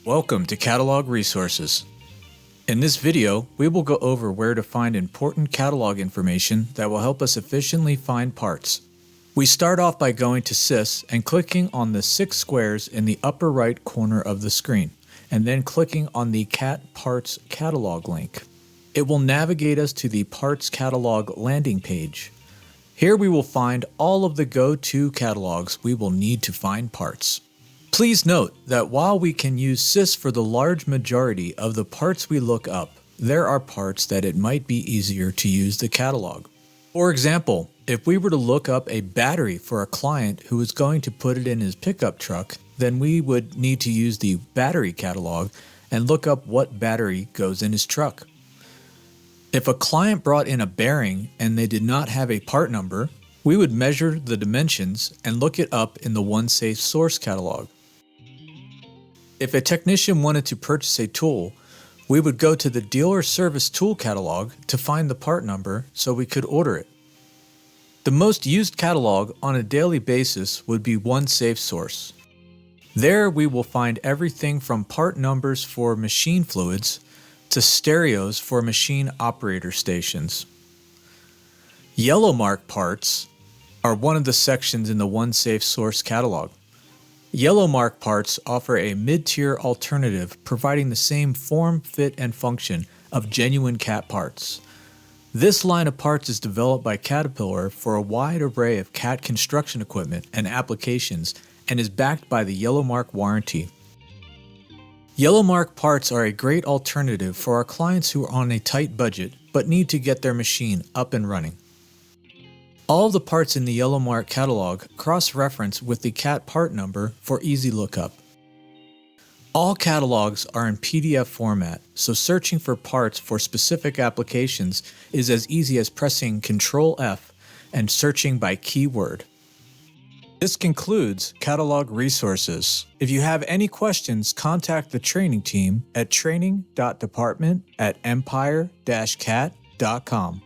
Welcome to Catalog Resources. In this video, we will go over where to find important catalog information that will help us efficiently find parts. We start off by going to SYS and clicking on the 6 squares in the upper right corner of the screen, and then clicking on the CAT Parts Catalog link. It will navigate us to the Parts Catalog landing page. Here we will find all of the go-to catalogs we will need to find parts. Please note that while we can use SYS for the large majority of the parts we look up, there are parts that it might be easier to use the catalog. For example, if we were to look up a battery for a client who is going to put it in his pickup truck, then we would need to use the battery catalog and look up what battery goes in his truck. If a client brought in a bearing and they did not have a part number, we would measure the dimensions and look it up in the OneSafe source catalog. If a technician wanted to purchase a tool, we would go to the Dealer Service Tool catalog to find the part number so we could order it. The most used catalog on a daily basis would be OneSafe Source. There we will find everything from part numbers for machine fluids to stereos for machine operator stations. Yellow mark parts are one of the sections in the OneSafe Source catalog. Yellow mark parts offer a mid-tier alternative providing the same form, fit, and function of genuine CAT parts. This line of parts is developed by Caterpillar for a wide array of CAT construction equipment and applications and is backed by the Yellow Mark warranty. Yellow mark parts are a great alternative for our clients who are on a tight budget but need to get their machine up and running. All the parts in the Yellow Mark catalog cross-reference with the CAT part number for easy lookup. All catalogs are in PDF format, so searching for parts for specific applications is as easy as pressing Ctrl F and searching by keyword. This concludes Catalog Resources. If you have any questions, contact the training team at training.department@empire-cat.com.